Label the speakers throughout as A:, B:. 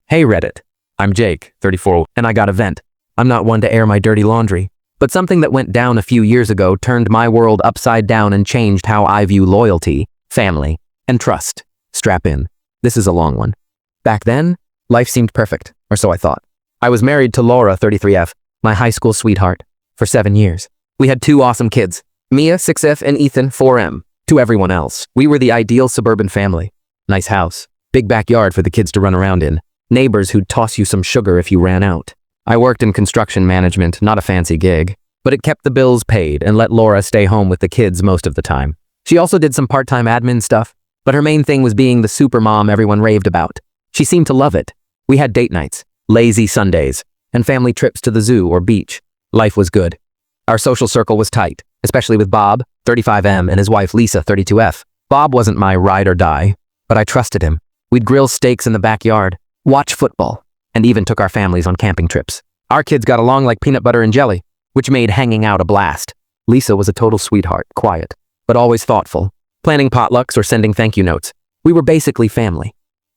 A: Hey Reddit, I'm Jake, 34, and I got a vent. I'm not one to air my dirty laundry, but something that went down a few years ago turned my world upside down and changed how I view loyalty, family, and trust. Strap in. This is a long one. Back then, life seemed perfect, or so I thought. I was married to Laura, 33F, my high school sweetheart, for 7 years. We had 2 awesome kids, Mia, 6F, and Ethan, 4M. To everyone else, we were the ideal suburban family. Nice house, big backyard for the kids to run around in, neighbors who'd toss you some sugar if you ran out. I worked in construction management, not a fancy gig, but it kept the bills paid and let Laura stay home with the kids most of the time. She also did some part-time admin stuff, but her main thing was being the super mom everyone raved about. She seemed to love it. We had date nights, lazy Sundays, and family trips to the zoo or beach. Life was good. Our social circle was tight, especially with Bob, 35M, and his wife Lisa, 32F. Bob wasn't my ride or die, but I trusted him. We'd grill steaks in the backyard, watch football, and even took our families on camping trips. Our kids got along like peanut butter and jelly, which made hanging out a blast. Lisa was a total sweetheart, quiet, but always thoughtful, planning potlucks or sending thank you notes. We were basically family.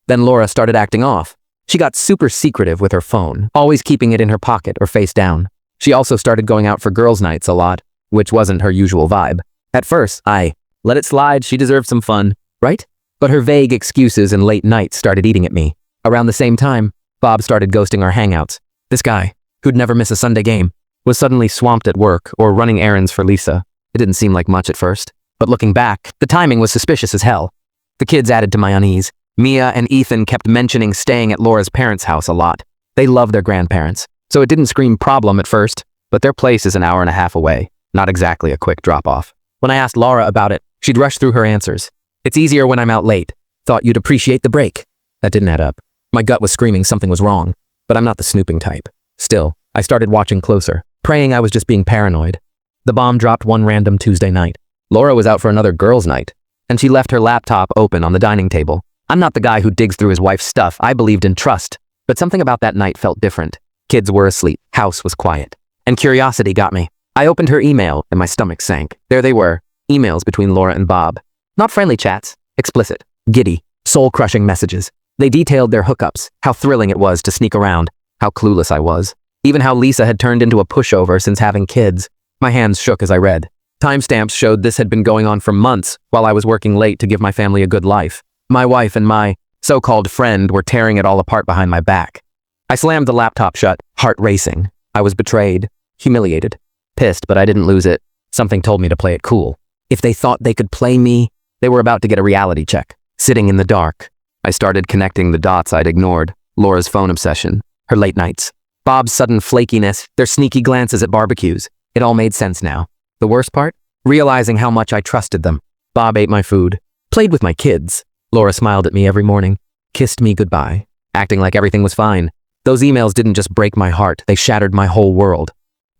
A: Then Laura started acting off. She got super secretive with her phone, always keeping it in her pocket or face down. She also started going out for girls' nights a lot, which wasn't her usual vibe. At first, I let it slide, she deserved some fun, right? But her vague excuses and late nights started eating at me. Around the same time, Bob started ghosting our hangouts. This guy, who'd never miss a Sunday game, was suddenly swamped at work or running errands for Lisa. It didn't seem like much at first, but looking back, the timing was suspicious as hell. The kids added to my unease. Mia and Ethan kept mentioning staying at Laura's parents' house a lot. They love their grandparents, so it didn't scream problem at first, but their place is an hour and a half away, not exactly a quick drop-off. When I asked Laura about it, she'd rush through her answers. It's easier when I'm out late. Thought you'd appreciate the break. That didn't add up. My gut was screaming something was wrong, but I'm not the snooping type. Still, I started watching closer, praying I was just being paranoid. The bomb dropped one random Tuesday night. Laura was out for another girls' night, and she left her laptop open on the dining table. I'm not the guy who digs through his wife's stuff. I believed in trust, but something about that night felt different. Kids were asleep, house was quiet, and curiosity got me. I opened her email and my stomach sank. There they were, emails between Laura and Bob. Not friendly chats, explicit, giddy, soul-crushing messages. They detailed their hookups, how thrilling it was to sneak around, how clueless I was, even how Lisa had turned into a pushover since having kids. My hands shook as I read. Timestamps showed this had been going on for months while I was working late to give my family a good life. My wife and my so-called friend were tearing it all apart behind my back. I slammed the laptop shut, heart racing. I was betrayed, humiliated, pissed, but I didn't lose it. Something told me to play it cool. If they thought they could play me, they were about to get a reality check. Sitting in the dark, I started connecting the dots I'd ignored. Laura's phone obsession, her late nights, Bob's sudden flakiness, their sneaky glances at barbecues. It all made sense now. The worst part? Realizing how much I trusted them. Bob ate my food, played with my kids. Laura smiled at me every morning, kissed me goodbye, acting like everything was fine. Those emails didn't just break my heart, they shattered my whole world.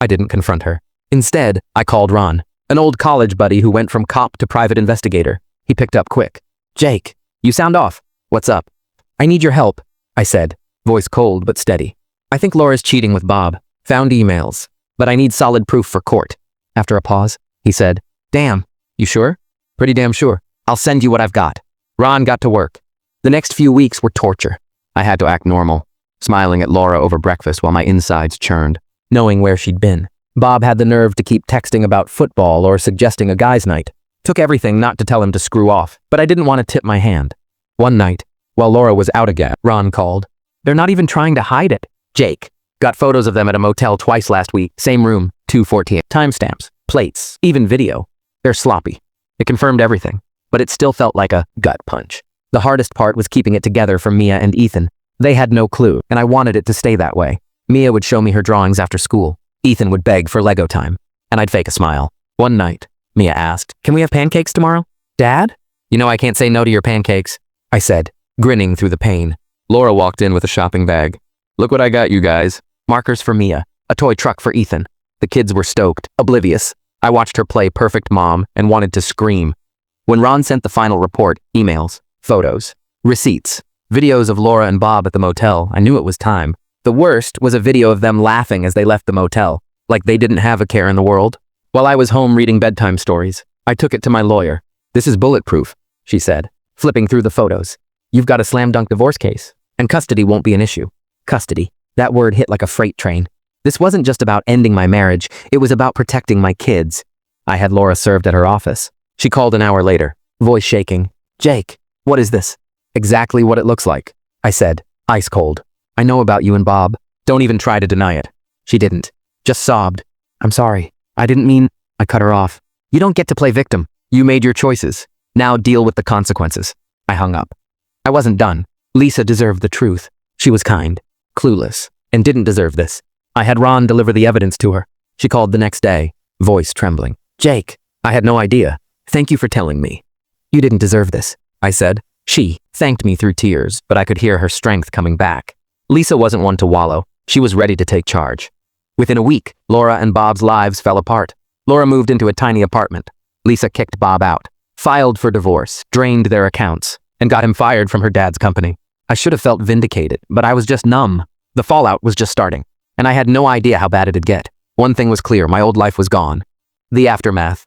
A: I didn't confront her. Instead, I called Ron, an old college buddy who went from cop to private investigator. He picked up quick. Jake, you sound off. What's up? I need your help, I said, voice cold but steady. I think Laura's cheating with Bob. Found emails, but I need solid proof for court. After a pause, he said, Damn, you sure? Pretty damn sure. I'll send you what I've got. Ron got to work. The next few weeks were torture. I had to act normal, smiling at Laura over breakfast while my insides churned, knowing where she'd been. Bob had the nerve to keep texting about football or suggesting a guy's night. Took everything not to tell him to screw off, but I didn't want to tip my hand. One night, while Laura was out again, Ron called. They're not even trying to hide it. Jake. Got photos of them at a motel twice last week. Same room, 2:14. Timestamps, plates, even video. They're sloppy. It confirmed everything, but it still felt like a gut punch. The hardest part was keeping it together for Mia and Ethan. They had no clue, and I wanted it to stay that way. Mia would show me her drawings after school. Ethan would beg for Lego time, and I'd fake a smile. One night, Mia asked, Can we have pancakes tomorrow? Dad? You know I can't say no to your pancakes, I said, grinning through the pain. Laura walked in with a shopping bag. Look what I got you guys. Markers for Mia, a toy truck for Ethan. The kids were stoked, oblivious. I watched her play perfect mom and wanted to scream. When Ron sent the final report, emails, photos, receipts, videos of Laura and Bob at the motel, I knew it was time. The worst was a video of them laughing as they left the motel, like they didn't have a care in the world. While I was home reading bedtime stories, I took it to my lawyer. This is bulletproof, she said, flipping through the photos. You've got a slam dunk divorce case. And custody won't be an issue. Custody. That word hit like a freight train. This wasn't just about ending my marriage, it was about protecting my kids. I had Laura served at her office. She called an hour later, voice shaking. Jake, what is this? Exactly what it looks like, I said, ice cold. I know about you and Bob. Don't even try to deny it. She didn't. Just sobbed. I'm sorry. I didn't mean. I cut her off. You don't get to play victim. You made your choices. Now deal with the consequences. I hung up. I wasn't done. Lisa deserved the truth. She was kind, clueless, and didn't deserve this. I had Ron deliver the evidence to her. She called the next day, voice trembling. Jake, I had no idea. Thank you for telling me. You didn't deserve this, I said. She thanked me through tears, but I could hear her strength coming back. Lisa wasn't one to wallow. She was ready to take charge. Within a week, Laura and Bob's lives fell apart. Laura moved into a tiny apartment. Lisa kicked Bob out, filed for divorce, drained their accounts, and got him fired from her dad's company. I should have felt vindicated, but I was just numb. The fallout was just starting, and I had no idea how bad it'd get. One thing was clear, my old life was gone. The aftermath.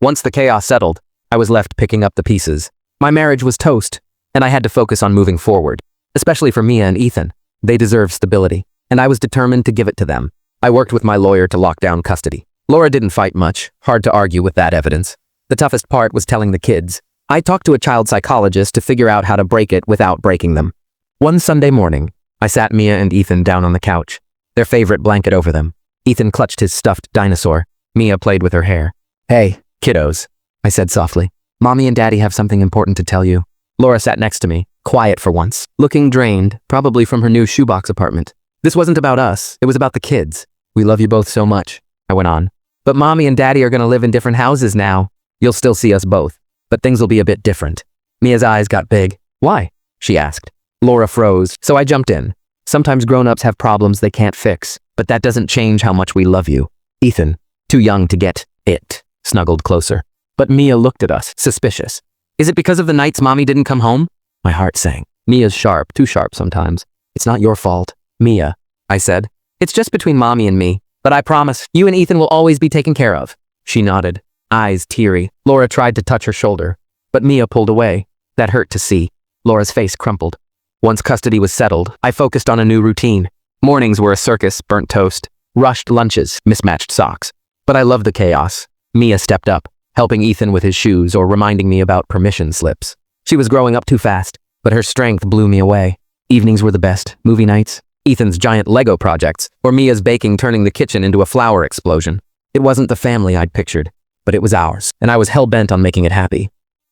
A: Once the chaos settled, I was left picking up the pieces. My marriage was toast, and I had to focus on moving forward, especially for Mia and Ethan. They deserved stability, and I was determined to give it to them. I worked with my lawyer to lock down custody. Laura didn't fight much, hard to argue with that evidence. The toughest part was telling the kids. I talked to a child psychologist to figure out how to break it without breaking them. One Sunday morning, I sat Mia and Ethan down on the couch, their favorite blanket over them. Ethan clutched his stuffed dinosaur. Mia played with her hair. Hey, kiddos, I said softly. Mommy and Daddy have something important to tell you. Laura sat next to me, quiet for once, looking drained, probably from her new shoebox apartment. This wasn't about us, it was about the kids. We love you both so much, I went on. But Mommy and Daddy are gonna live in different houses now. You'll still see us both, but things will be a bit different. Mia's eyes got big. Why? She asked. Laura froze, so I jumped in. Sometimes grown-ups have problems they can't fix, but that doesn't change how much we love you. Ethan, too young to get it, snuggled closer. But Mia looked at us, suspicious. Is it because of the nights Mommy didn't come home? My heart sank. Mia's sharp, too sharp sometimes. It's not your fault. Mia, I said. It's just between Mommy and me, but I promise, you and Ethan will always be taken care of. She nodded, eyes teary. Laura tried to touch her shoulder, but Mia pulled away. That hurt to see. Laura's face crumpled. Once custody was settled, I focused on a new routine. Mornings were a circus, burnt toast, rushed lunches, mismatched socks. But I loved the chaos. Mia stepped up, helping Ethan with his shoes or reminding me about permission slips. She was growing up too fast, but her strength blew me away. Evenings were the best, movie nights, Ethan's giant Lego projects, or Mia's baking turning the kitchen into a flower explosion. It wasn't the family I'd pictured, but it was ours, and I was hell-bent on making it happy.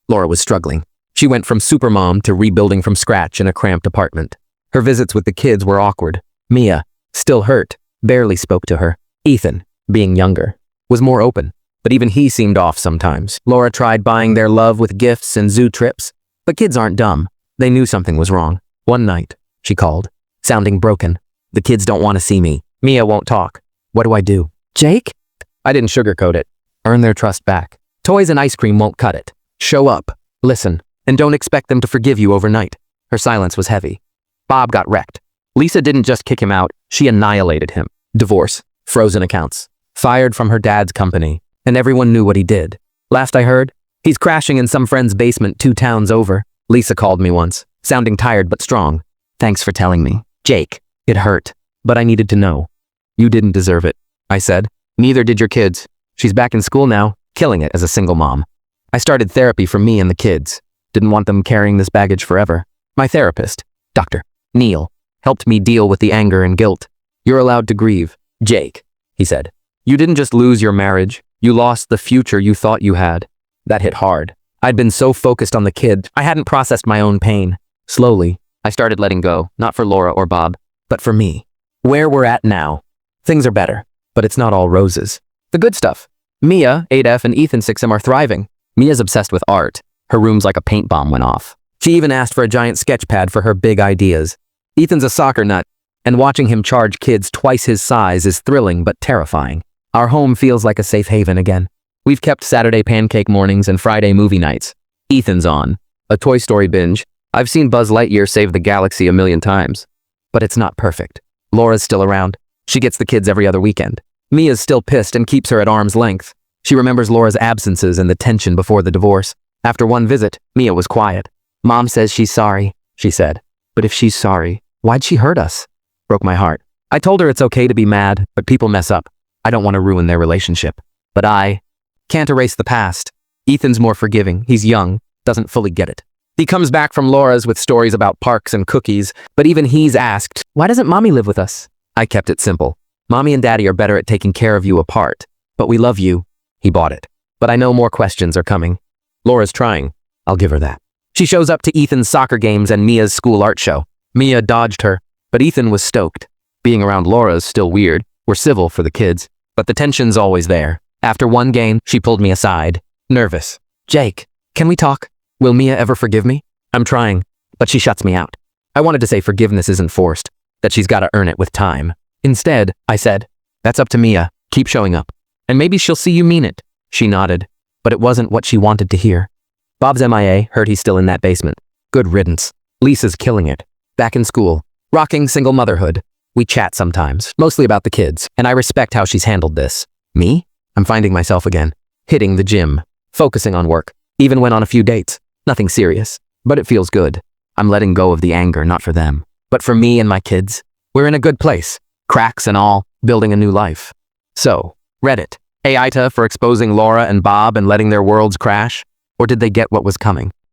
A: Laura was struggling. She went from supermom to rebuilding from scratch in a cramped apartment. Her visits with the kids were awkward. Mia, still hurt, barely spoke to her. Ethan, being younger, was more open, but even he seemed off sometimes. Laura tried buying their love with gifts and zoo trips, but kids aren't dumb. They knew something was wrong. One night, she called, sounding broken. The kids don't want to see me. Mia won't talk. What do I do? Jake? I didn't sugarcoat it. Earn their trust back. Toys and ice cream won't cut it. Show up, listen, and don't expect them to forgive you overnight. Her silence was heavy. Bob got wrecked. Lisa didn't just kick him out, she annihilated him. Divorce, frozen accounts, fired from her dad's company, and everyone knew what he did. Last I heard, he's crashing in some friend's basement 2 towns over. Lisa called me once, sounding tired but strong. Thanks for telling me. Jake, it hurt, but I needed to know. You didn't deserve it, I said. Neither did your kids. She's back in school now, killing it as a single mom. I started therapy for me and the kids. Didn't want them carrying this baggage forever. My therapist, Dr. Neil, helped me deal with the anger and guilt. You're allowed to grieve, Jake, he said. You didn't just lose your marriage, you lost the future you thought you had. That hit hard. I'd been so focused on the kid, I hadn't processed my own pain. Slowly, I started letting go, not for Laura or Bob, but for me. Where we're at now. Things are better, but it's not all roses. The good stuff. Mia, 8F, and Ethan 6M are thriving. Mia's obsessed with art. Her room's like a paint bomb went off. She even asked for a giant sketch pad for her big ideas. Ethan's a soccer nut, and watching him charge kids twice his size is thrilling but terrifying. Our home feels like a safe haven again. We've kept Saturday pancake mornings and Friday movie nights. Ethan's on. A Toy Story binge. I've seen Buzz Lightyear save the galaxy a million times. But it's not perfect. Laura's still around. She gets the kids every other weekend. Mia's still pissed and keeps her at arm's length. She remembers Laura's absences and the tension before the divorce. After one visit, Mia was quiet. Mom says she's sorry, she said. But if she's sorry, why'd she hurt us? Broke my heart. I told her it's okay to be mad, but people mess up. I don't want to ruin their relationship. But I can't erase the past. Ethan's more forgiving. He's young, doesn't fully get it. He comes back from Laura's with stories about parks and cookies, but even he's asked, why doesn't mommy live with us? I kept it simple. Mommy and daddy are better at taking care of you apart. But we love you. He bought it. But I know more questions are coming. Laura's trying. I'll give her that. She shows up to Ethan's soccer games and Mia's school art show. Mia dodged her, but Ethan was stoked. Being around Laura's still weird. We're civil for the kids, but the tension's always there. After one game, she pulled me aside, nervous. Jake, can we talk? Will Mia ever forgive me? I'm trying, but she shuts me out. I wanted to say forgiveness isn't forced, that she's got to earn it with time. Instead, I said, that's up to Mia. Keep showing up. And maybe she'll see you mean it. She nodded, but it wasn't what she wanted to hear. Bob's MIA, heard he's still in that basement. Good riddance. Lisa's killing it. Back in school. Rocking single motherhood. We chat sometimes, mostly about the kids, and I respect how she's handled this. Me? I'm finding myself again. Hitting the gym. Focusing on work. Even went on a few dates. Nothing serious, but it feels good. I'm letting go of the anger, not for them, but for me and my kids. We're in a good place. Cracks and all, building a new life. So, Reddit. AITA for exposing Laura and Bob and letting their worlds crash? Or did they get what was coming?